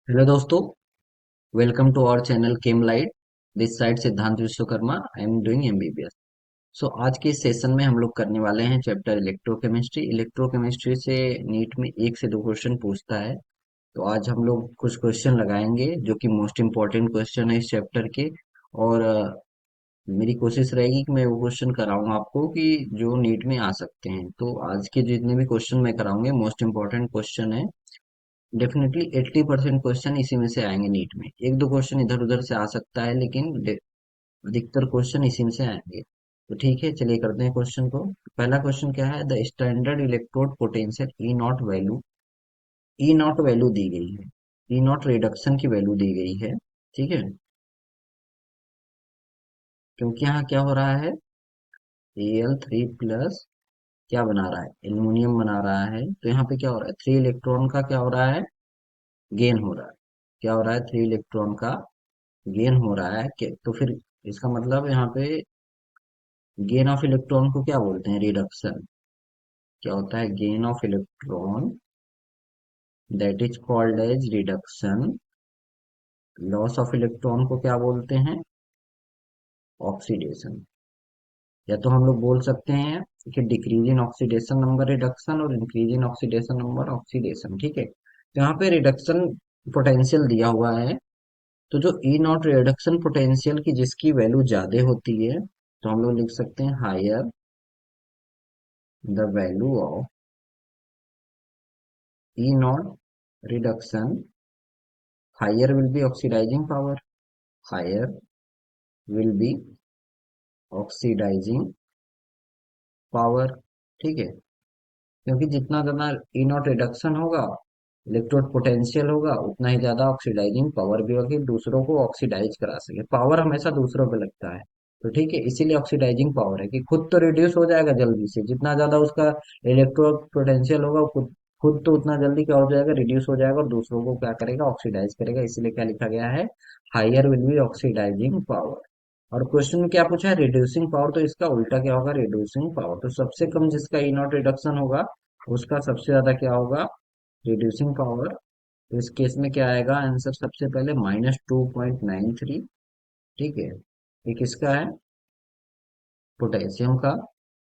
Hello दोस्तों, welcome to our channel Chem Light. This side Siddhant Vishwakarma. I am doing MBBS. So आज के इस session में हम लोग करने वाले हैं चैप्टर इलेक्ट्रोकेमिस्ट्री। इलेक्ट्रोकेमिस्ट्री से नीट में एक से दो क्वेश्चन पूछता है। तो आज हम लोग कुछ क्वेश्चन लगाएंगे जो कि मोस्ट इम्पोर्टेंट क्वेश्चन है इस चैप्टर के। और मेरी कोशिश रहेगी कि मैं वो क्वेश्चन कराऊं आपको कि जो नीट में आ सकते हैं। तो आज के जितने भी क्वेश्चन मैं कराऊंगे मोस्ट इम्पोर्टेंट क्वेश्चन है। डेफिनेटली 80% क्वेश्चन इसी में से आएंगे नीट में। एक दो क्वेश्चन इधर उधर से आ सकता है, लेकिन अधिकतर क्वेश्चन इसी में से आएंगे। तो ठीक है, चलिए करते हैं क्वेश्चन को। पहला क्वेश्चन क्या है? The standard electrode potential E nought value. E nought value दी गई है। ई नॉट रिडक्शन की वैल्यू दी गई है। ठीक है, क्योंकि यहाँ क्या हो रहा है? Al3 प्लस क्या बना रहा है? एल्यूमिनियम बना रहा है। तो यहाँ पे क्या हो रहा है? 3 इलेक्ट्रॉन का क्या हो रहा है? गेन हो रहा है। क्या हो रहा है? 3 इलेक्ट्रॉन का गेन हो रहा है तो फिर इसका मतलब यहाँ पे गेन ऑफ इलेक्ट्रॉन को क्या बोलते हैं? रिडक्शन। क्या होता है? Gain of electron, that is called as reduction. Loss of electron को क्या बोलते हैं? ऑक्सीडेशन। या तो हम लोग बोल सकते हैं कि decrease in oxidation number reduction और increase in oxidation number oxidation. ठीक है, तो यहाँ पे रिडक्शन पोटेंशियल दिया हुआ है। तो जो ई नॉट रिडक्शन पोटेंशियल की जिसकी वैल्यू ज्यादा होती है, तो हम लोग लिख सकते हैं higher the value of E naught reduction, higher will be oxidizing power. Higher will be oxidizing power. ठीक है, क्योंकि जितना ज्यादा ई नॉट रिडक्शन होगा, इलेक्ट्रोड पोटेंशियल होगा, उतना ही ज्यादा ऑक्सीडाइजिंग पावर भी होगी, दूसरों को ऑक्सीडाइज करा सके। पावर हमेशा दूसरों पे लगता है। तो ठीक है, इसीलिए ऑक्सीडाइजिंग पावर है कि खुद तो रिड्यूस हो जाएगा जल्दी से। जितना ज्यादा उसका इलेक्ट्रोड पोटेंशियल होगा, खुद खुद तो उतना जल्दी क्या हो जाएगा? रिड्यूस हो जाएगा, और दूसरों को क्या करेगा? ऑक्सीडाइज करेगा। इसीलिए क्या लिखा गया है? Higher will be oxidizing power. और क्वेश्चन में क्या पूछा है? Reducing power. तो इसका उल्टा क्या होगा? Reducing power. तो सबसे कम जिसका ई नॉट रिडक्शन होगा, उसका सबसे ज्यादा क्या होगा? Reducing power. तो इस केस में क्या आएगा आंसर? सबसे पहले -2.93। ठीक है, ये किसका है? पोटेशियम का।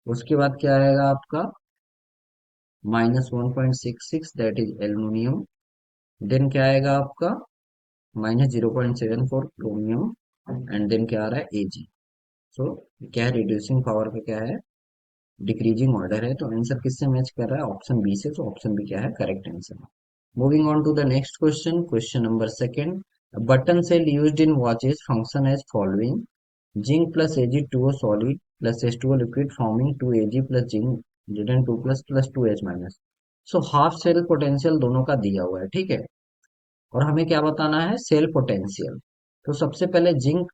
उसके बाद क्या आएगा आपका? -1.66, दैट इज एल्यूमिनियम। देन क्या आएगा आपका? -0.74 क्रोमियम। एंड देन क्या आ रहा है? एजी। सो क्या है? रिड्यूसिंग पावर का क्या है? डिक्रीजिंग ऑर्डर है। तो आंसर किससे मैच कर रहा है? ऑप्शन बी से। तो ऑप्शन बी क्या है? Correct answer. Moving on to the next question, question number second. A button cell used in watches function as following: zinc plus Ag2O solid plus H2O liquid forming 2Ag plus zinc Zn2 plus 2H minus. So half cell potential दोनों का दिया हुआ है। ठीक है, और हमें क्या बताना है? Cell potential. तो सबसे पहले जिंक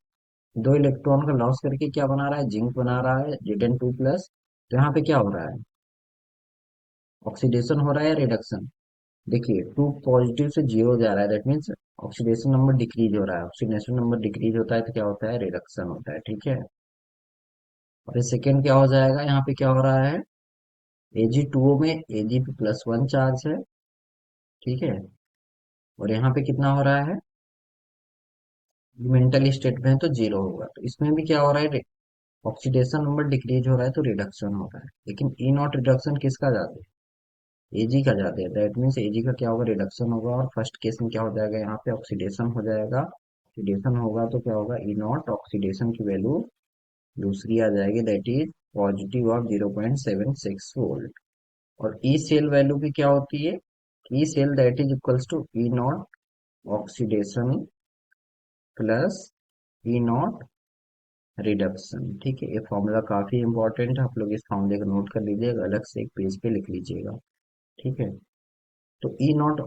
2 इलेक्ट्रॉन का लॉस करके क्या बना रहा है? जिंक बना रहा है Zn2 प्लस। तो यहाँ पे क्या हो रहा है? ऑक्सीडेशन हो रहा है या रिडक्शन? देखिए, 2 पॉजिटिव से 0 जा रहा है, that means oxidation number decrease हो रहा है। ऑक्सीडेशन नंबर डिक्रीज होता है तो क्या होता है? रिडक्शन होता है। ठीक है, और सेकेंड क्या हो जाएगा? यहाँ पे क्या हो रहा है? Ag2O में Ag पे +1 चार्ज है। ठीक है, और यहाँ पे कितना हो रहा है? मेंटल स्टेट में है तो 0 होगा। तो इसमें भी क्या हो रहा है? ऑक्सीडेशन नंबर डिक्रीज हो रहा है तो रिडक्शन हो रहा है। लेकिन ई नॉट रिडक्शन किसका ज्यादा है? एजी का ज्यादा है। दैट मीन्स एजी का क्या होगा? रिडक्शन होगा। और फर्स्ट केस में क्या हो जाएगा? यहाँ पे ऑक्सीडेशन हो जाएगा। ऑक्सीडेशन होगा तो क्या होगा? ई नॉट ऑक्सीडेशन की वैल्यू दूसरी आ जाएगी, that is positive of 0.76 volt. और ई सेल वैल्यू की क्या होती है? E cell that is equals to E naught oxidation plus E not reduction. ठीक है, ये फॉर्मूला काफी इंपॉर्टेंट है। आप लोग इस फॉर्मूले को नोट कर लीजिएगा, अलग से एक पेज पे लिख लीजिएगा। ठीक है, तो ई नॉट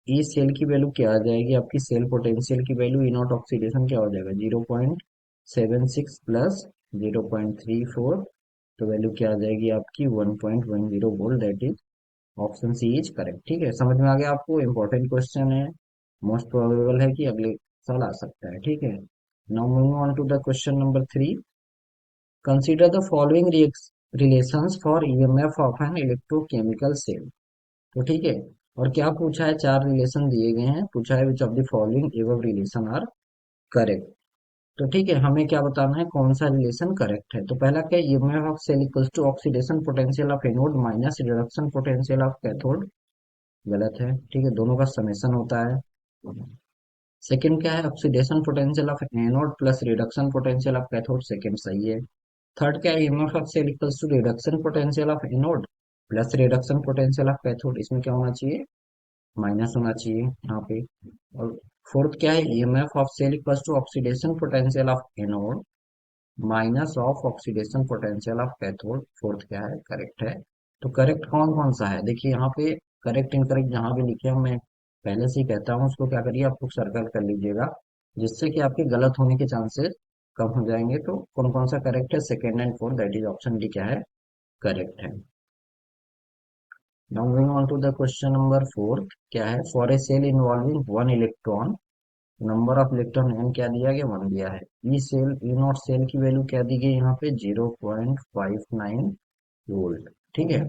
ई सेल की वैल्यू क्या आ जाएगी? आपकी सेल पोटेंशियल की वैल्यू ई नॉट ऑक्सीडेशन क्या हो जाएगा? 0.76 प्लस 0.34। तो वैल्यू क्या आ जाएगी आपकी? 1.10 volt. That is option C is correct. ठीक है, समझ में आ गया आपको? इंपॉर्टेंट क्वेश्चन है, मोस्ट प्रोबेबल है कि अगले साल आ सकता है। ठीक है, now moving on to the question number 3। Consider the following relations for EMF of an electrochemical cell. तो ठीक है, और क्या पूछा है, चार रिलेशन दिए गए हैं, पूछा है which of the following above relation are correct. तो ठीक है, हमें क्या बताना है, कौन सा रिलेशन करेक्ट है। तो पहला क्या, EMF of cell equals to oxidation potential of anode minus reduction potential of cathode. गलत है, ठीक है, दोनों का समेशन होता है। सेकंड क्या है, oxidation potential of anode plus reduction potential of cathode, second सही है। थर्ड क्या है, EMF of cell equals to reduction potential of anode plus reduction potential of cathode, इसमें क्या होना चाहिए, माइनस होना चाहिए यहाँ पे। और फोर्थ क्या है, EMF of cell equals to oxidation potential of anode minus of oxidation potential of cathode, fourth क्या है, करेक्ट है। तो करेक्ट कौन कौन सा है, देखिए यहाँ पे करेक्ट इनकरेक्ट जहां भी लिखे हैं, मैं पहले से ही कहता हूँ उसको क्या करिए, आप लोग सर्कल कर लीजिएगा, जिससे कि आपके गलत होने के चांसेस कम हो जाएंगे। तो कौन कौन सा करेक्ट है, second and fourth, that is option D क्या है, करेक्ट है। Now moving on to the question number fourth, क्या है, for a cell involving one electron, number of electron n क्या दिया गया, वन दिया है। E cell, E not cell की वैल्यू क्या दी गई यहाँ पे, 0.59 वोल्ट, ठीक है।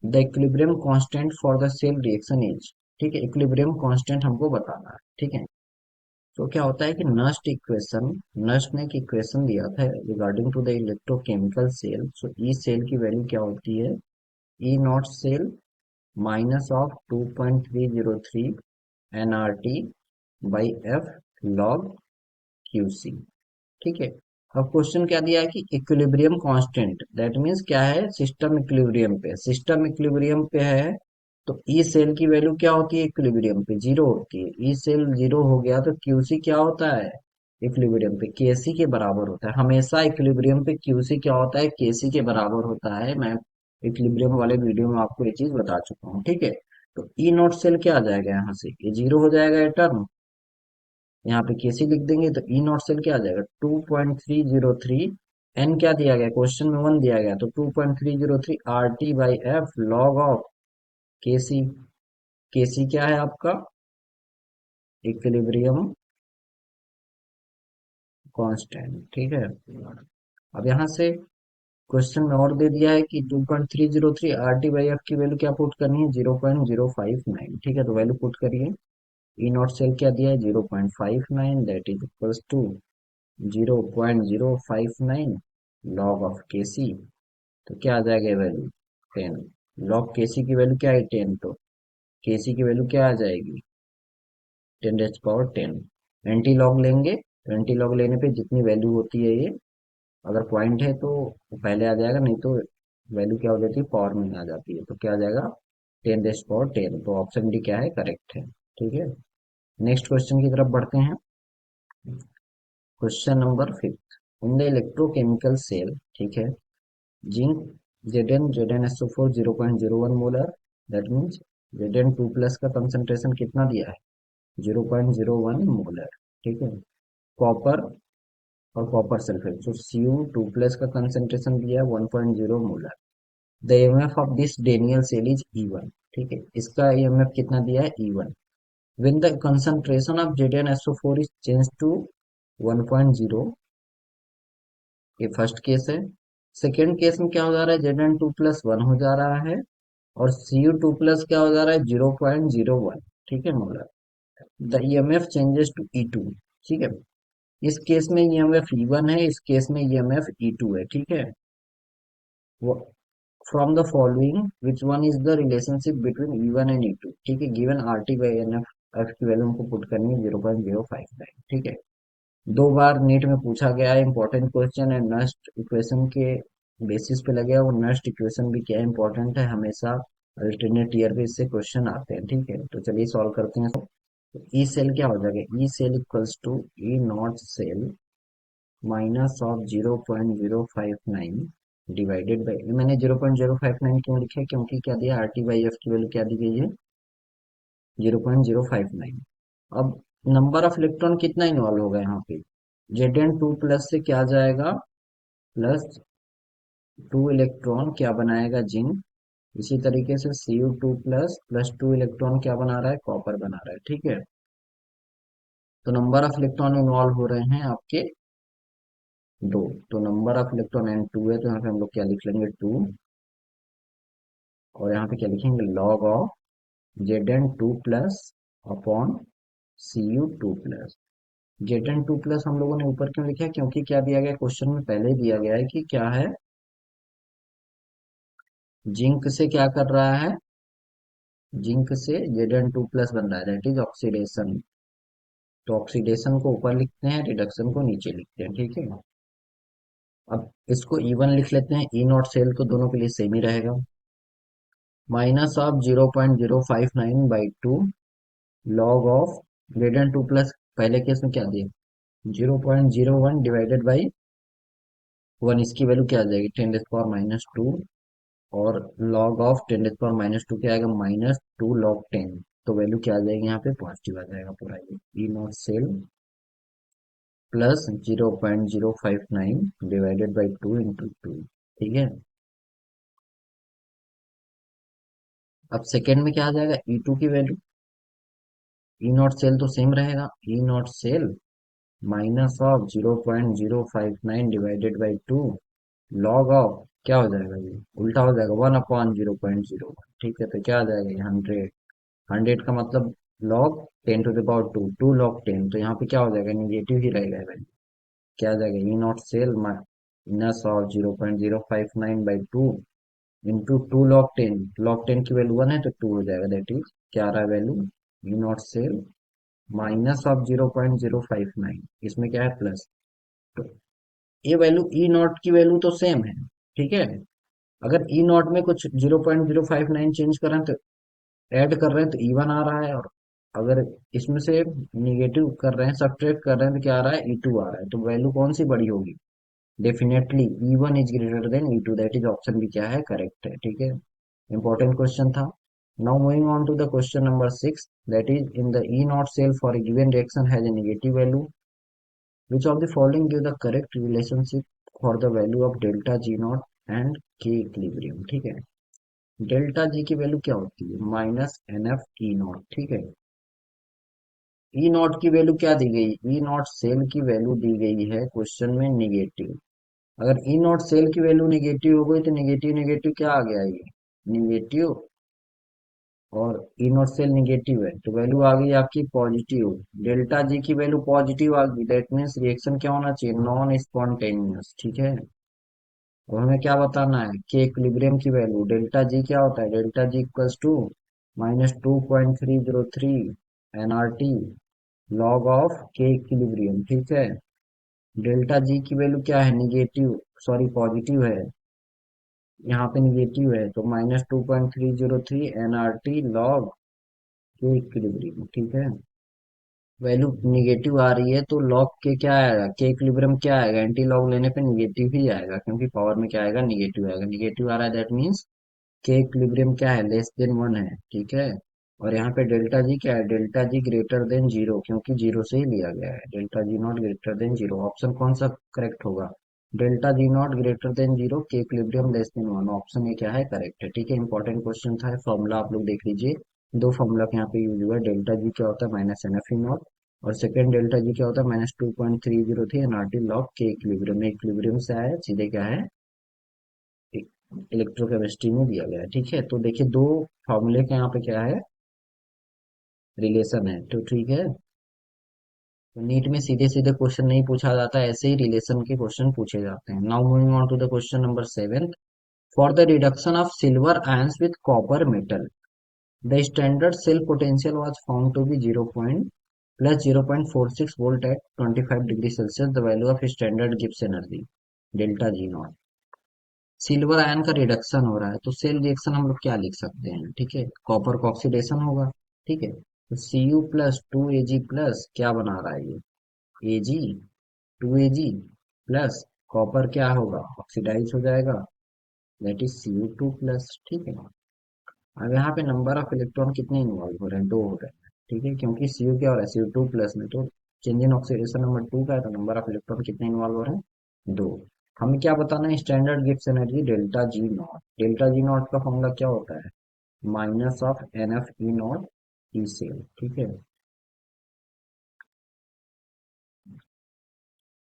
The equilibrium constant for the cell reaction is, ठीक है, इक्विलिब्रियम कांस्टेंट हमको बताना है, ठीक है। तो क्या होता है कि नस्ट इक्वेशन, नस्ट ने एक इक्वेशन दिया था regarding to the electrochemical cell, so E cell की वैल्यू क्या होती है, E not cell minus of 2.303 N R T by F log Q C, ठीक है। अब क्वेश्चन क्या दिया है कि इक्विलिब्रियम कांस्टेंट, दैट मींस क्या है, सिस्टम इक्विलिब्रियम पे, सिस्टम इक्विलिब्रियम पे है। तो ई सेल की वैल्यू क्या होती है, इक्विलिब्रियम पे जीरो होती है, ई सेल जीरो हो गया तो क्यूसी क्या होता है, इक्विलिब्रियम पे केसी के बराबर होता है। हमेशा इक्विलिब्रियम पे क्यूसी क्या होता है, केसी के बराबर होता है। मैं इक्विलिब्रियम वाले वीडियो में आपको ये चीज बता चुका हूँ, ठीक है। तो ई नॉट सेल क्या आ जाएगा, यहाँ से ये जीरो हो जाएगा ये टर्म, यहाँ पे केसी लिख देंगे तो ई नॉट सेल क्या आ जाएगा, 2.303। एन क्या दिया गया, क्वेश्चन में वन दिया गया, तो 2.303 R T by F log of KC. KC क्या है आपका, इक्विलिब्रियम कांस्टेंट, ठीक है। अब यहाँ से क्वेश्चन में और दे दिया है कि 2.303 आर टी बाई एफ की वैल्यू क्या पुट करनी है, 0.059, ठीक है, तो वैल्यू पुट करिए। ई नॉट सेल क्या दिया है, 0.59, that is equals to 0.059 log of K C. तो क्या आ जाएगा वैल्यू, 10। लॉग के सी की वैल्यू क्या है, 10, तो के सी की वैल्यू क्या आ जाएगी, 10 एंटी लॉग लेंगे, तो एंटी लॉग लेने पे जितनी वैल्यू होती है ये, अगर पॉइंट है तो पहले आ जाएगा, नहीं तो वैल्यू क्या हो जाती है, पावर में आ जाती है। तो क्या आ जाएगा, 10 10, तो ऑप्शन डी क्या है, करेक्ट है, ठीक है। नेक्स्ट क्वेश्चन की तरफ बढ़ते हैं। Question number fifth, in the electrochemical cell, ठीक है, जिंक Zn एसओ4 0.01 molar, that means Zn2 plus का कंसंट्रेशन कितना दिया है, 0.01 मोलर, ठीक है। कॉपर और कॉपर सल्फेट, तो Cu2 प्लस का कंसंट्रेशन दिया है 1.0 molar. The EMF of this Daniell cell is E1, ठीक है, इसका ईएमएफ कितना दिया है, E1। When the concentration of ZnSO4 is changed to 1.0, ये फर्स्ट केस है। सेकेंड केस में क्या हो जा रहा है, Zn2 प्लस वन हो जा रहा है, और Cu2 प्लस क्या हो जा रहा है, 0.01, ठीक है, molar. The EMF changes to E2, ठीक है। इस केस में ईएमएफ E1 है, इस केस में ईएमएफ E2 है, ठीक है। वो from the following which one is the relationship between E1 and E2, ठीक है, given R T by N F, F की वैल्यू हमको पुट करनी है 0.059, ठीक है। दो बार नीट में पूछा गया है, इंपॉर्टेंट क्वेश्चन है, नस्ट इक्वेशन के बेसिस पे लगे, वो नस्ट इक्वेशन भी क्या इंपॉर्टेंट है, हमेशा अल्टरनेट ईयर पे इससे क्वेश्चन आते हैं, ठीक है। तो चलिए सॉल्व करते हैं। ई सेल क्या हो जाएगा, E cell equals to E not cell minus of 0.059 divided by, मैंने 0.059 क्यों लिखा है, क्योंकि क्या दिया, आर टी बाई एफ की वैल्यू क्या दी गई है, 0.059। अब नंबर ऑफ इलेक्ट्रॉन कितना इन्वॉल्व होगा यहाँ पे, Zn2 प्लस से क्या जाएगा, प्लस 2 इलेक्ट्रॉन क्या बनाएगा, जिंक। इसी तरीके से Cu2 प्लस प्लस 2 इलेक्ट्रॉन क्या बना रहा है, कॉपर बना रहा है, ठीक है। तो नंबर ऑफ इलेक्ट्रॉन इन्वॉल्व हो रहे हैं आपके दो, तो नंबर ऑफ इलेक्ट्रॉन N2 है, तो यहाँ पे हम लोग क्या लिख लेंगे, 2। और यहाँ पे क्या लिखेंगे, log of Zn2 plus upon Cu2 plus. Zn2 plus हम लोगों ने ऊपर क्यों लिखा है, क्योंकि क्या दिया गया क्वेश्चन में, पहले ही दिया गया है कि क्या है, जिंक से क्या कर रहा है, जिंक से Zn2 प्लस बन रहा है, दैट इज ऑक्सीडेशन। तो ऑक्सीडेशन को ऊपर लिखते हैं, रिडक्शन को नीचे लिखते हैं, ठीक है। अब इसको E1 लिख लेते हैं, ई नॉट सेल तो दोनों के लिए सेम ही रहेगा। Minus of 0.059 by 2 log of Zn2 plus, पहले केस में क्या दिया, 0.01 डिवाइडेड बाई 1, इसकी वैल्यू क्या आ जाएगी, 10⁻²। और log ऑफ 10⁻², क्या आएगा, -2 log 10। तो वैल्यू क्या आ जाएगी, यहाँ पे पॉजिटिव आ जाएगा पूरा, ये E not cell plus 0.059 divided by 2 × 2, ठीक है। अब सेकेंड में क्या आ जाएगा, E2 की वैल्यू, ई नॉट सेल तो सेम रहेगा, E not cell minus of 0.059 divided by 2 log of, क्या हो जाएगा, ये उल्टा हो जाएगा, 1/0.01, ठीक है। तो क्या आ जाएगा, ये 100, 100 का मतलब लॉग 10⁻², 2 log 10, तो यहाँ पे क्या हो जाएगा, निगेटिव ही रहेगा वैल्यू। क्या आ जाएगा, E not cell minus of 0.059 by 2 into 2 log 10, log 10 की वैल्यू 1 है तो 2 हो जाएगा, दैट इज क्या आ रहा है value, E not cell minus of 0.059, इसमें क्या है प्लस। तो ये वैल्यू ई नॉट की वैल्यू तो सेम है, ठीक है। अगर ई नॉट में कुछ 0.059 चेंज करें तो ऐड कर रहे हैं तो E1 आ रहा है, और अगर इसमें से निगेटिव कर रहे हैं, सब्ट्रैक्ट कर रहे हैं, तो क्या आ रहा है, E2 आ रहा है। तो वैल्यू कौन सी बड़ी होगी, definitely E1 is greater than E2, that is option भी क्या है, करेक्ट है, ठीक है। इंपॉर्टेंट क्वेश्चन था। Now moving on to the question number 6, that is in the E naught cell for a given reaction has a negative value, which of the following give the correct relationship for the value of delta G naught and K equilibrium, ठीक है। Delta जी की value क्या होती है, -NF E0, ठीक है। E naught की value क्या दी गई, ई नॉट सेल की वैल्यू दी गई है क्वेश्चन में निगेटिव। अगर ई नॉट सेल की वैल्यू निगेटिव हो गई तो निगेटिव निगेटिव क्या आ गया, ये निगेटिव, और ई नॉट सेल निगेटिव है तो वैल्यू आ गई आपकी पॉजिटिव। डेल्टा जी की वैल्यू पॉजिटिव आ गई, दैट मीन्स रिएक्शन क्या होना चाहिए, नॉन स्पॉन्टेनियस, ठीक है। अब हमें क्या बताना है, के इक्विलिब्रियम की वैल्यू, डेल्टा जी क्या होता है, delta G equals to -2.303 NRT log of K equilibrium, ठीक है। डेल्टा जी की वैल्यू क्या है, निगेटिव, सॉरी पॉजिटिव है, यहाँ पे निगेटिव है, तो -2.303 NRT लॉग के इक्विलिब्रियम, ठीक है। वैल्यू निगेटिव आ रही है तो लॉग के क्या आएगा, के इक्विलिब्रियम क्या आएगा, एंटी लॉग लेने पे निगेटिव ही आएगा, क्योंकि पावर में क्या आएगा, निगेटिव आएगा, निगेटिव आ रहा है, दैट मीन्स के इक्विलिब्रियम क्या है, लेस देन 1 है, ठीक है। और यहाँ पे डेल्टा जी क्या है, डेल्टा जी ग्रेटर देन 0, क्योंकि 0 से ही लिया गया है, delta G not greater than 0, option कौन सा करेक्ट होगा, delta G not greater than 0, के इक्विलिब्रियम लेस देन 1, ऑप्शन ये क्या है, करेक्ट है, ठीक है। इंपॉर्टेंट क्वेश्चन था, फॉर्मूला आप लोग देख लीजिए, दो फॉर्मूला यहाँ पे यूज हुआ है, डेल्टा जी क्या होता है, -NF E0, और सेकंड डेल्टा जी क्या होता है, -2.303 NRT लॉग के इक्विलिब्रियम, इक्विलिब्रियम से आया सीधे क्या है, इलेक्ट्रोकेमिस्ट्री में दिया गया है, ठीक है। तो देखिए दो फॉर्मूले का यहाँ पे क्या है, रिलेशन है, तो ठीक है। तो नीट में सीधे सीधे क्वेश्चन नहीं पूछा जाता, ऐसे ही रिलेशन के क्वेश्चन पूछे जाते हैं। Now moving on to the question number 7, for the reduction of silver ions with copper metal the standard cell potential was found to be 0 point plus 0.46 volt at 25 degree Celsius, the value of standard Gibbs energy delta G naught. Silver ion का reduction हो रहा है तो cell reaction हम लोग क्या लिख सकते हैं, ठीक है, कॉपर का ऑक्सीडेशन होगा, ठीक है। तो Cu+2Ag प्लस क्या बना रहा है, ये Ag, 2Ag प्लस कॉपर क्या होगा, ऑक्सीडाइज हो जाएगा, दैट इज Cu2 प्लस, ठीक है। अब यहाँ पे नंबर ऑफ इलेक्ट्रॉन कितने इन्वॉल्व हो रहे हैं, दो हो रहे हैं, ठीक है, क्योंकि Cu क्या हो रहा है, Cu2 प्लस में तो चेंज इन ऑक्सीडेशन नंबर 2 का है, तो नंबर ऑफ इलेक्ट्रॉन कितने इन्वॉल्व हो रहे हैं, दो। हमें क्या बताना है, standard Gibbs energy delta G not, delta G not का फॉर्मूला क्या होता है, -NF E0 ई सेल, ठीक है।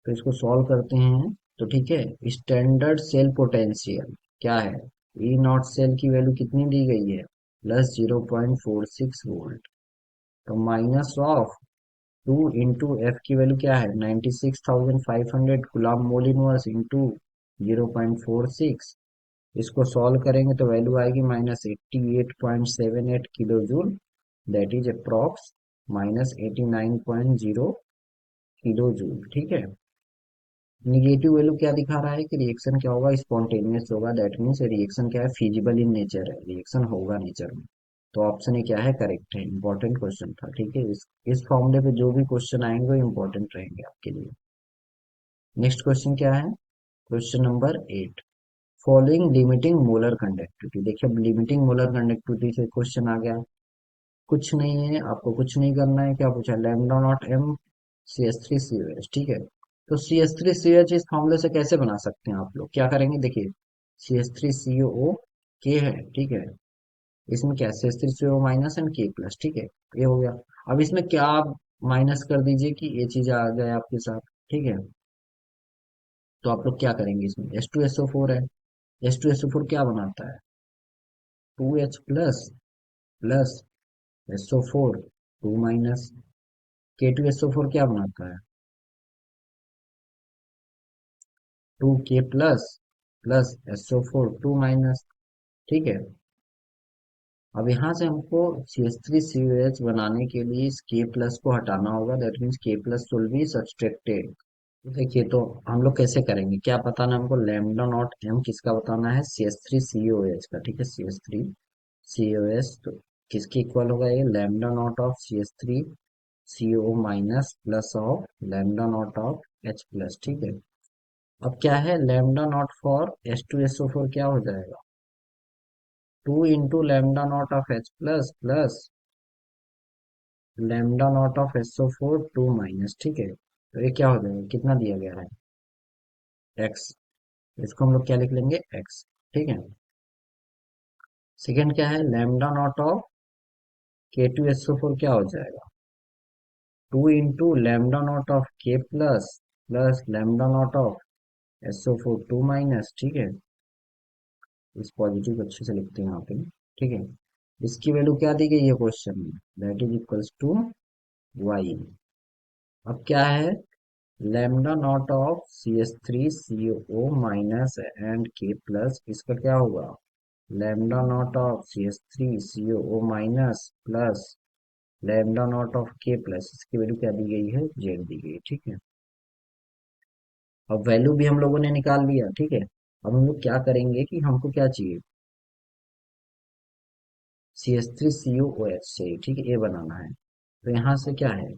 तो इसको सॉल्व करते हैं, तो ठीक है, स्टैंडर्ड सेल पोटेंशियल क्या है, ई नॉट सेल की वैल्यू कितनी दी गई है, प्लस 0.46 वोल्ट। तो माइनस ऑफ 2 इंटू एफ की वैल्यू क्या है, 96,500 गुलाम मोल इनवर्स इंटू 0.46। इसको सॉल्व करेंगे तो वैल्यू आएगी -88.78 kilo joule, that is approx -89.0 kilo joule. ठीक है। निगेटिव वैल्यू क्या दिखा रहा है कि रिएक्शन क्या होगा, स्पॉन्टेनियस होगा, दैट मीन्स रिएक्शन क्या है, फिजिबल इन नेचर है, रिएक्शन होगा नेचर में। तो ऑप्शन ए क्या है, करेक्ट है। इंपॉर्टेंट क्वेश्चन था। ठीक है, इस फॉर्मूले पे जो भी क्वेश्चन आएंगे वो इंपॉर्टेंट रहेंगे आपके लिए। नेक्स्ट क्वेश्चन क्या है, question number 8। Following limiting molar conductivity. देखिए, अब लिमिटिंग मोलर कंडक्टिविटी से क्वेश्चन आ गया। कुछ नहीं है, आपको कुछ नहीं करना है। क्या पूछा, lambda naught M C S three C O H. ठीक है। तो C S three C H इस फॉर्मूले से कैसे बना सकते हैं आप लोग, क्या करेंगे, देखिए, सी एस थ्री सी ओ के है। ठीक है। इसमें क्या, C S three C O minus and K plus. ठीक है, ये हो गया। अब इसमें क्या आप माइनस कर दीजिए कि ये चीज आ जाए आपके साथ। ठीक है। तो आप लोग क्या करेंगे, इसमें S two S O four है। S two S O four क्या बनाता है, 2H plus SO four, 2 minus K2SO4 क्या बनाता है, 2K plus plus SO4 2 minus. ठीक है। अब यहाँ से हमको CH3COH बनाने के लिए इस K प्लस को हटाना होगा, that means K plus will be subtracted. देखिए, तो हम लोग कैसे करेंगे, क्या बताना है हमको, लैम्डा नॉट एम किसका बताना है, CH3COH का। ठीक है, CH3COH तो किसके इक्वल होगा, ये lambda naught of CH3CO minus plus of lambda naught of H plus. ठीक है। अब क्या है, लैम्डा नॉट फॉर H2SO4 क्या हो जाएगा, 2 into lambda naught of H plus lambda naught of SO4 2 minus. ठीक है। तो ये क्या हो जाएगा, कितना दिया गया है, एक्स। इसको हम लोग क्या लिख लेंगे, एक्स। ठीक है। सेकेंड क्या है, लैम्डा नॉट ऑफ K2SO4 क्या हो जाएगा, 2 into lambda naught of K plus lambda naught of SO4 2 minus. ठीक है। इस पॉजिटिव को अच्छे से लिखते हैं यहाँ पे। ठीक है। इसकी वैल्यू क्या दी गई है क्वेश्चन में, that is equals to Y. अब क्या है, lambda naught of CH3CO minus and K plus, इसका क्या होगा, lambda naught of CH3CO minus plus lambda naught of K plus, इसकी वैल्यू क्या दी गई है, जेड दी गई है। ठीक है। अब वैल्यू भी हम लोगों ने निकाल लिया। ठीक है। अब हम लोग क्या करेंगे कि हमको क्या चाहिए, CH3COOH चाहिए। ठीक है, ये बनाना है। तो यहाँ से क्या है,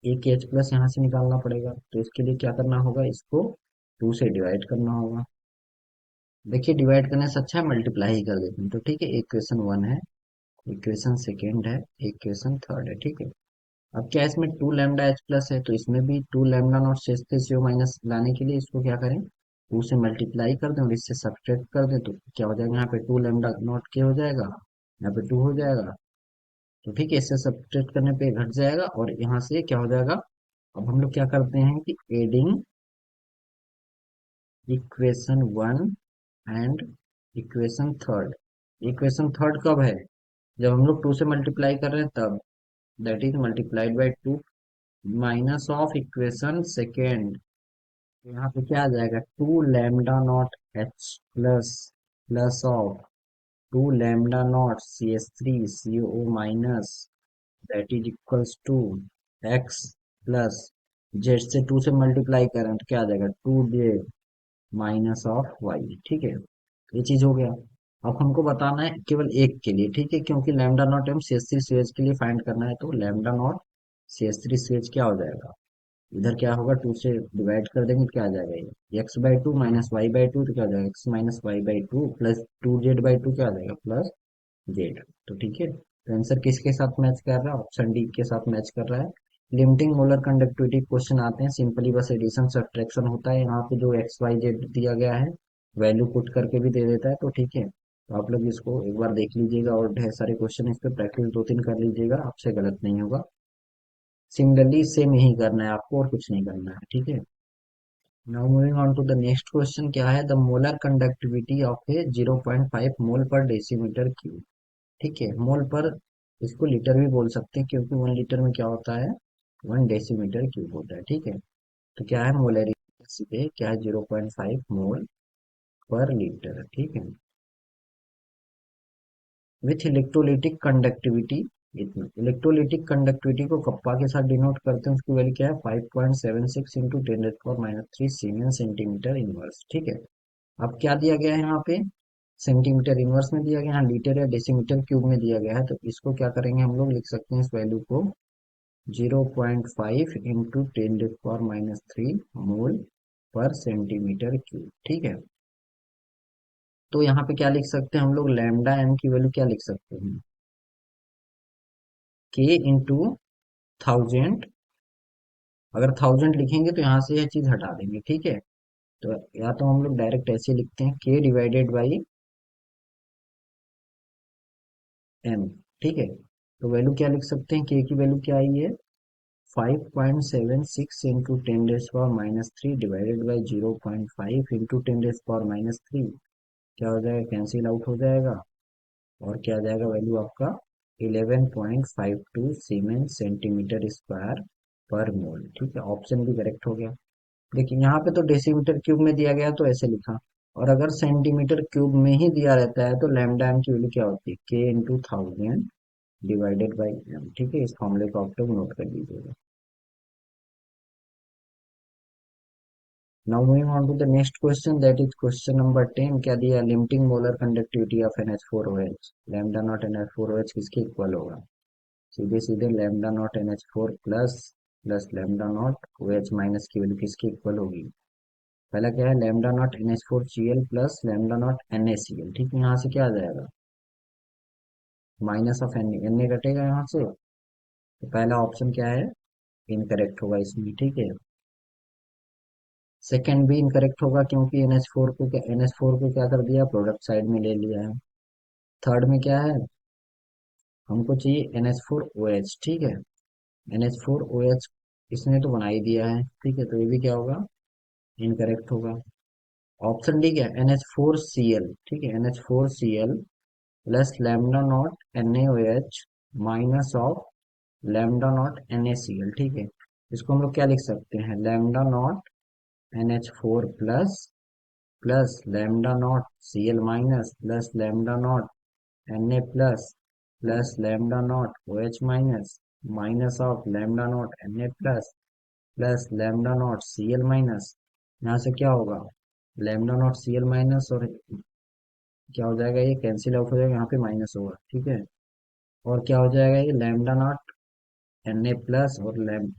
एक एच प्लस यहाँ से निकालना पड़ेगा। तो इसके लिए क्या करना होगा, इसको 2 से डिवाइड करना होगा। देखिए, डिवाइड करने से अच्छा है मल्टीप्लाई ही कर देते हैं। तो ठीक है, इक्वेशन 1 है, इक्वेशन सेकेंड है, इक्वेशन थर्ड है। ठीक है। अब क्या इसमें 2 लैम्डा H प्लस है, तो इसमें भी 2 लैम्डा नॉट से माइनस लाने के लिए इसको क्या करें, 2 से मल्टीप्लाई कर दें और इससे सब्ट्रैक्ट कर दें। तो क्या हो जाएगा, यहाँ पे 2 लैम्डा नॉट के हो जाएगा, यहाँ पे 2 हो जाएगा। तो ठीक है, इससे सब्ट्रैक्ट करने पे घट जाएगा और यहाँ से क्या हो जाएगा। अब हम लोग क्या करते हैं कि adding equation 1 and equation third. Equation third कब है, जब हम लोग 2 से मल्टीप्लाई कर रहे हैं तब, that is multiplied by 2 minus of equation second. यहाँ पे क्या आ जाएगा, 2 lambda naught H plus plus of 2 lambda naught CH3CO minus, that is equals to X plus Z से 2 से मल्टीप्लाई करें तो क्या आ जाएगा, 2 माइनस ऑफ वाई। ठीक है, ये चीज हो गया। अब हमको बताना है केवल एक के लिए। ठीक है, क्योंकि lambda naught M C S three C H के लिए फाइंड करना है। तो lambda naught C S three C H क्या हो जाएगा, इधर क्या होगा, 2 से डिवाइड कर देंगे तो क्या आ जाएगा, ये x/2 माइनस y/2, तो क्या हो जाएगा, x-y/2 प्लस 2z/2 क्या आ जाएगा, प्लस जेड। तो ठीक है, तो आंसर किसके साथ मैच कर रहा है, ऑप्शन डी के साथ मैच कर रहा है। लिमिटिंग मोलर कंडक्टिविटी क्वेश्चन आते हैं, सिंपली बस एडिशन सब्ट्रैक्शन होता है। यहाँ पे जो एक्स वाई जेड दिया गया है वैल्यू पुट करके भी दे देता है। तो ठीक है, तो आप लोग इसको एक बार देख लीजिएगा और ढेर सारे क्वेश्चन इस पे प्रैक्टिस 2-3 कर लीजिएगा, आपसे गलत नहीं होगा। सिमिलरली सेम यही करना है आपको और कुछ नहीं करना है। ठीक है। Now moving on to the next question, क्या है? The molar conductivity of a 0.5 mole per decimetre cube. ठीक है, मोल पर, इसको लीटर भी बोल सकते हैं क्योंकि 1 लीटर में क्या होता है, 1 डेसीमीटर क्यूब होता है। ठीक है, तो क्या है मोलरिटी पे, क्या है 0.5 मोल पर लीटर। ठीक है, विथ इलेक्ट्रोलिटिक कंडक्टिविटी इतना। इलेक्ट्रोलिटिक कंडक्टिविटी को कप्पा के साथ डिनोट करते हैं, उसकी वैल्यू क्या है, 5.76 इंटू 10⁻³ सीमेन सेंटीमीटर इनवर्स। ठीक है, अब क्या दिया गया है यहाँ पे, सेंटीमीटर इनवर्स में दिया गया है, लीटर या डेसीमीटर क्यूब में दिया गया है, तो इसको क्या करेंगे हम लोग, लिख सकते हैं इस वैल्यू को 0.5 इंटू 10⁻³ मोल पर सेंटीमीटर क्यूब। ठीक है, तो यहाँ पे क्या लिख सकते हैं हम लोग, लैम्डा एम की वैल्यू क्या लिख सकते हैं, के इंटू 1000। अगर 1000 लिखेंगे तो यहाँ से यह चीज हटा देंगे। ठीक है, तो या तो हम लोग डायरेक्ट ऐसे लिखते हैं, के डिवाइडेड बाई एम। ठीक है, तो वैल्यू क्या लिख सकते हैं, के की वैल्यू क्या आई है, 5.76 इंटू 10⁻³ डिवाइडेड बाई 0.5 इंटू 10⁻³ क्या हो जाएगा, कैंसिल आउट हो जाएगा, और क्या आ जाएगा वैल्यू आपका 11.52 सीमेन सेंटीमीटर स्क्वायर पर मोल। ठीक है, ऑप्शन भी करेक्ट हो गया। देखिए यहाँ पे तो डेसीमीटर क्यूब में दिया गया तो ऐसे लिखा, और अगर सेंटीमीटर क्यूब में ही दिया रहता है तो लैम्डा एम की वैल्यू क्या होती है, के इंटू 1000 डिवाइडेड बाई एम। ठीक है, इस फॉर्मूले को आप लोग नोट कर लीजिएगा। Now moving on to the next question, that is question number 10। क्या दिया, limiting molar conductivity of NH4OH, lambda nought NH4OH किसके इक्वल होगा, सीधे सीधे lambda nought NH4 plus plus lambda nought OH minus की वैल्यू किसके इक्वल होगी। पहला क्या है, lambda nought NH4Cl plus lambda nought NaCl। ठीक है, यहाँ से क्या आ जाएगा, माइनस ऑफ Na कटेगा यहाँ से, तो पहला ऑप्शन क्या है, इनकरेक्ट होगा इसमें। ठीक है, सेकंड भी इनकरेक्ट होगा क्योंकि NH4 को क्या कर दिया, प्रोडक्ट साइड में ले लिया है। थर्ड में क्या है, हमको चाहिए NH4OH। ठीक है, NH4OH इसने तो बना ही दिया है। ठीक है, तो ये भी क्या होगा, इनकरेक्ट होगा। ऑप्शन डी क्या है, NH4Cl। ठीक है, NH4Cl plus lambda not NaOH minus of lambda nought NaCl। ठीक है, इसको हम लोग क्या लिख सकते हैं, lambda nought NH4 plus plus lambda not Cl minus plus lambda not Na plus plus lambda nought OH minus minus of lambda naught Na plus plus lambda not Cl minus. यहाँ से क्या होगा, लैम्डा नॉट Cl माइनस, और क्या हो जाएगा, ये cancel out हो जाएगा, यहाँ पे माइनस होगा। ठीक है, और क्या हो जाएगा, ये लैम्डा नॉट Na प्लस और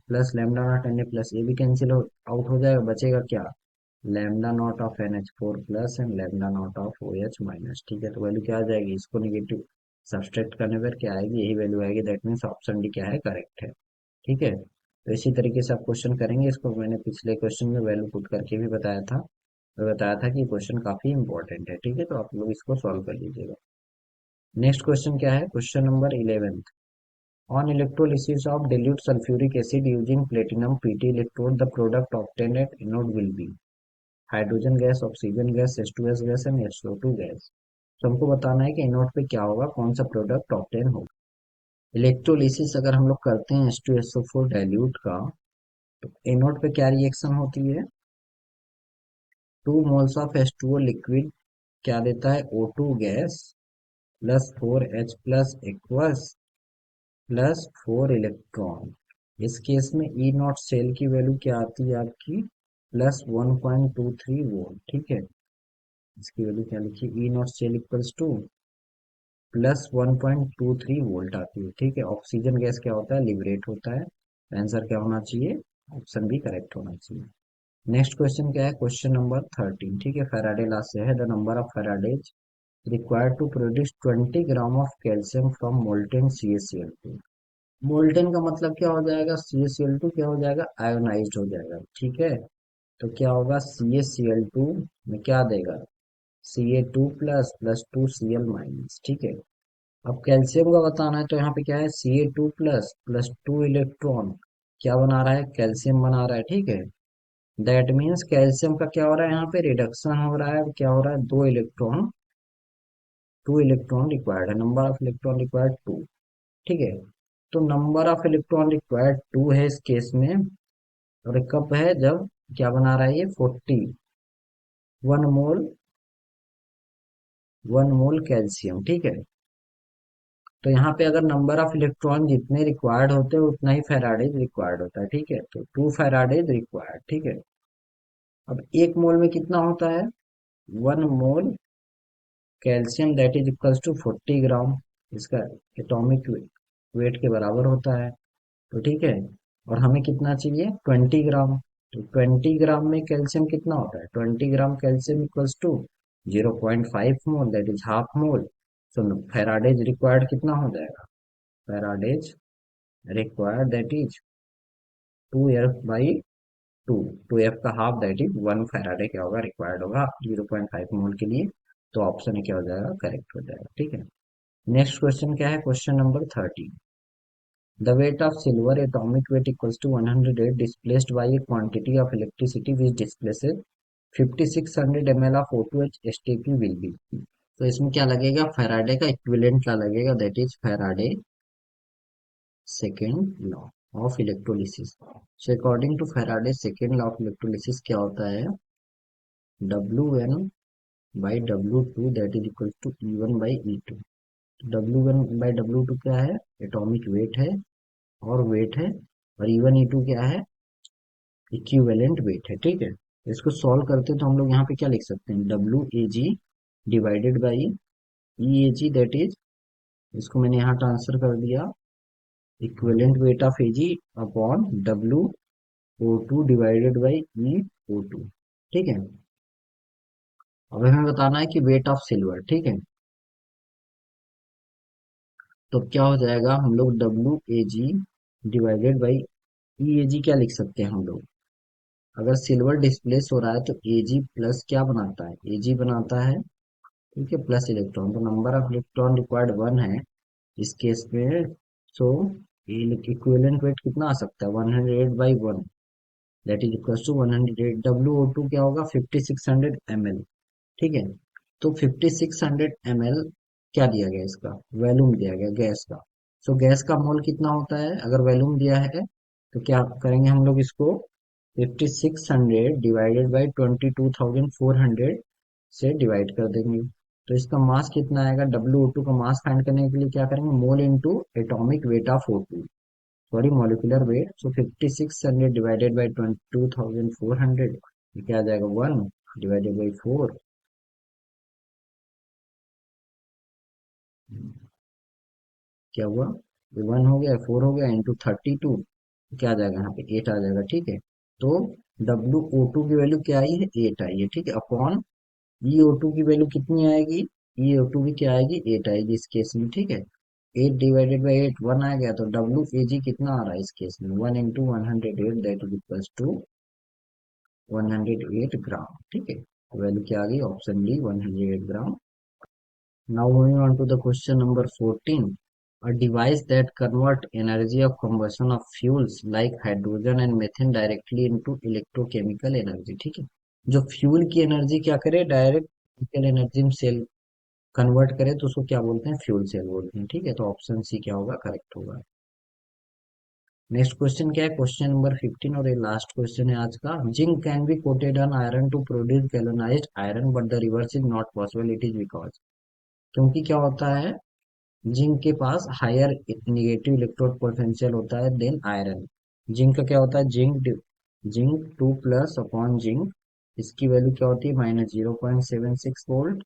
plus lambda not Na plus, ये भी कैंसिल आउट हो जाएगा, बचेगा क्या, lambda naught of NH4 plus and lambda naught of OH minus. ठीक है, तो वैल्यू क्या आ जाएगी, इसको निगेटिव सब्सट्रैक्ट करने पर क्या आएगी, यही वैल्यू आएगी। दैट मीन्स ऑप्शन डी क्या है, करेक्ट है। ठीक है, तो इसी तरीके से आप क्वेश्चन करेंगे, इसको मैंने पिछले क्वेश्चन में वैल्यू पुट करके भी बताया था, मैं बताया था कि क्वेश्चन काफी इंपॉर्टेंट है। ठीक है, तो आप लोग इसको सॉल्व कर लीजिएगा। नेक्स्ट क्वेश्चन क्या है, question number 11। On electrolysis of dilute sulfuric acid using platinum Pt electrode, the product obtained at anode will be hydrogen gas, oxygen gas, H2S gas and SO2 gas. तो हमको बताना है कि anode पे क्या होगा, कौन सा प्रोडक्ट ऑब्टेन होगा। इलेक्ट्रोलिसिस अगर हम लोग करते हैं H2SO4 डाइल्यूट का, तो एनोड पे क्या रिएक्शन होती है, 2 मोल्स ऑफ H2O लिक्विड क्या देता है, O2 gas plus 4H plus aqueous plus 4 electron. इस केस में ई नॉट सेल की वैल्यू क्या आती है आपकी, प्लस 1.23 वोल्ट। ठीक है, इसकी वैल्यू क्या लिखी, E not cell equals to plus 1.23 volt आती है। ठीक है, ऑक्सीजन गैस क्या होता है, लिबरेट होता है। आंसर क्या होना चाहिए, ऑप्शन भी करेक्ट होना चाहिए। नेक्स्ट क्वेश्चन क्या है, क्वेश्चन नंबर 13। ठीक है, फेराडे लॉ से है, the number of faradays required to produce 20 gram of calcium from molten CaCl2। Molten का मतलब क्या हो जाएगा, CaCl2 क्या हो जाएगा, आयोनाइज्ड हो जाएगा। ठीक है, तो क्या होगा, CaCl2 में क्या देगा, Ca2 plus plus 2Cl minus. ठीक है, अब कैल्शियम का बताना है, तो यहाँ पे क्या है, Ca2 प्लस प्लस 2 इलेक्ट्रॉन क्या बना रहा है, कैल्शियम बना रहा है। ठीक है, दैट मीन्स कैल्शियम का क्या हो रहा है, यहाँ पे रिडक्शन हो रहा है, क्या हो रहा है, 2 इलेक्ट्रॉन, 2 इलेक्ट्रॉन रिक्वायर्ड है, नंबर ऑफ इलेक्ट्रॉन रिक्वायर्ड 2। ठीक है, तो नंबर ऑफ इलेक्ट्रॉन रिक्वायर्ड 2 है इस केस में, और कब है, जब क्या बना रहा है ये 41 मोल, 1 मोल कैल्शियम। ठीक है, तो यहाँ पे अगर नंबर ऑफ इलेक्ट्रॉन जितने रिक्वायर्ड होते हैं उतना ही फेराडेज रिक्वायर्ड होता है। ठीक है, तो 2 फेराडेज रिक्वायर्ड। ठीक है, अब 1 मोल में कितना होता है, 1 mole calcium that is equals to 40 gram, इसका एटॉमिक वेट के बराबर होता है। तो ठीक है, और हमें कितना चाहिए, 20 ग्राम। तो 20 ग्राम में कैल्शियम कितना होता है, 20 gram calcium equals to 0.5 mole that is half mole. So faradays required कितना हो जाएगा, Faraday's required that is 2F/2, 2F का हाफ दैट इज 1 फेराडे क्या होगा, रिक्वायर्ड होगा 0.5 मोल के लिए। तो ऑप्शन क्या हो जाएगा, करेक्ट हो जाएगा। ठीक है, नेक्स्ट क्वेश्चन क्या है, question number 30। The weight of silver atomic weight equals to 108 displaced by a quantity of electricity which displaces 5600 ml of O2 STP will be। तो इसमें क्या लगेगा, फैराडे का इक्विवेलेंट क्या लगेगा, that is Faraday second law of electrolysis. So according to Faraday second law of electrolysis क्या होता है, W1/W2 that is equal to E1/E2। W1/W2 क्या है, एटॉमिक वेट है, और वेट है, और E1 E2 क्या है, इक्विवेलेंट वेट है। ठीक है, इसको सॉल्व करते हैं तो हम लोग यहाँ पे क्या लिख सकते हैं, WAG divided by EAG that is, इसको मैंने यहाँ ट्रांसफर कर दिया, equivalent weight of AG upon WO2 divided by EO2। ठीक है, अब हमें बताना है कि वेट ऑफ सिल्वर। ठीक है, तो क्या हो जाएगा, हम लोग WAG डिवाइडेड बाई EAG क्या लिख सकते हैं हम लोग, अगर सिल्वर डिस्प्लेस हो रहा है तो Ag प्लस क्या बनाता है, Ag बनाता है। ठीक है, प्लस इलेक्ट्रॉन, तो नंबर ऑफ इलेक्ट्रॉन रिक्वायर्ड 1 है इस केस में। सो इक्विवेलेंट वेट कितना आ सकता है, 108/1 that is equal to 108। WO2 क्या होगा, 5600 ml। ठीक है, तो 5600 ml क्या दिया गया, इसका वॉल्यूम दिया गया गैस का। सो गैस का मोल कितना होता है, अगर वॉल्यूम दिया है तो क्या करेंगे हम लोग इसको, 5600 डिवाइडेड बाई 22,400 से डिवाइड कर देंगे। तो इसका मास कितना आएगा, WO2 का मास फाइंड करने के लिए क्या करेंगे, mole into atomic weight of O2, sorry molecular weight. So 5600 divided by 22,400 क्या आ जाएगा, 1 डिवाइडेड बाई 4, क्या हुआ, ये 1 हो गया, 4 हो गया, इंटू 32, क्या आ जाएगा यहाँ पे 8 आ जाएगा। ठीक है, तो WO2 की वैल्यू क्या आई है, 8 आई है। ठीक है, अपॉन EO2 की वैल्यू कितनी आएगी, EO2 की क्या आएगी, 8 आएगी इस केस में। ठीक है, 8 डिवाइडेड बाई 8 1 आ गया, तो WAG कितना आ रहा है इस केस में, 1 into 108 that is equals to 108 gram. ठीक है, वैल्यू क्या आ गई, option D 108 gram. Now moving on to the question number 14. A device that convert energy of combustion of fuels like hydrogen and methane directly into electrochemical energy। ठीक है, जो fuel की energy क्या करे, डायरेक्ट केमिकल एनर्जी में cell convert करे, तो उसको क्या बोलते हैं, फ्यूल सेल बोलते हैं। ठीक है, तो ऑप्शन सी क्या होगा, करेक्ट होगा। नेक्स्ट क्वेश्चन क्या है, क्वेश्चन नंबर 15, और ये लास्ट क्वेश्चन है आज का। Zinc can be coated on iron to produce galvanised iron but the reverse is not possible, it is because, क्योंकि क्या होता है, जिंक के पास हायर निगेटिव इलेक्ट्रोड पोटेंशियल होता है देन आयरन। जिंक का क्या होता है, जिंक 2 प्लस अपॉन जिंक, इसकी वैल्यू क्या होती है, -0.76 वोल्ट।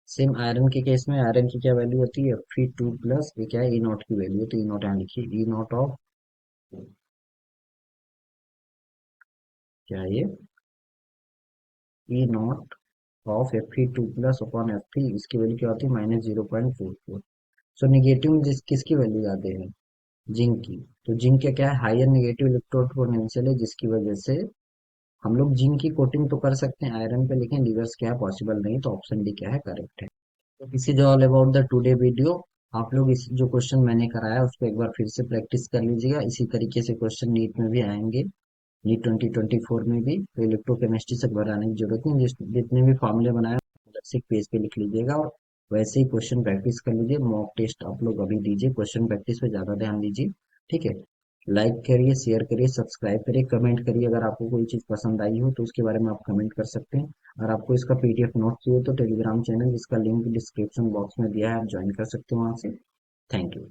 सेम आयरन के केस में आयरन की क्या वैल्यू होती है, Fe2+, ये क्या है, ई नॉट की वैल्यू, तो ई नॉट यहाँ लिखिए, ई नॉट ऑफ, क्या है ये, E nought of Fe2+ upon Fe, इसकी वैल्यू क्या होती है, -0.44। सो निगेटिव में किसकी वैल्यू आते हैं, जिंक की। तो जिंक का क्या है, हायर नेगेटिव इलेक्ट्रोड पोटेंशियल है, जिसकी वजह से हम लोग जिंक की कोटिंग तो कर सकते हैं आयरन पे, लेकिन रिवर्स क्या है, पॉसिबल नहीं। तो ऑप्शन डी क्या है, करेक्ट है। तो this is all about the today video. आप लोग इस जो क्वेश्चन मैंने कराया उसको एक बार फिर से प्रैक्टिस कर लीजिएगा। इसी तरीके से क्वेश्चन नीट में भी आएंगे, नीट 2024 में भी। तो इलेक्ट्रोकेमिस्ट्री से घबराने की जरूरत नहीं, जितने भी फॉर्मूले बनाए अलग से एक पेज पे लिख लीजिएगा और वैसे ही क्वेश्चन प्रैक्टिस कर लीजिए। मॉक टेस्ट आप लोग अभी दीजिए, क्वेश्चन प्रैक्टिस पे ज्यादा ध्यान दीजिए। ठीक है, लाइक करिए, शेयर करिए, सब्सक्राइब करिए, कमेंट करिए। अगर आपको कोई चीज पसंद आई हो तो उसके बारे में आप कमेंट कर सकते हैं। और आपको इसका पीडीएफ नोट चाहिए तो टेलीग्राम चैनल जिसका लिंक डिस्क्रिप्शन बॉक्स में दिया है, आप ज्वाइन कर सकते हो वहां से। Thank you.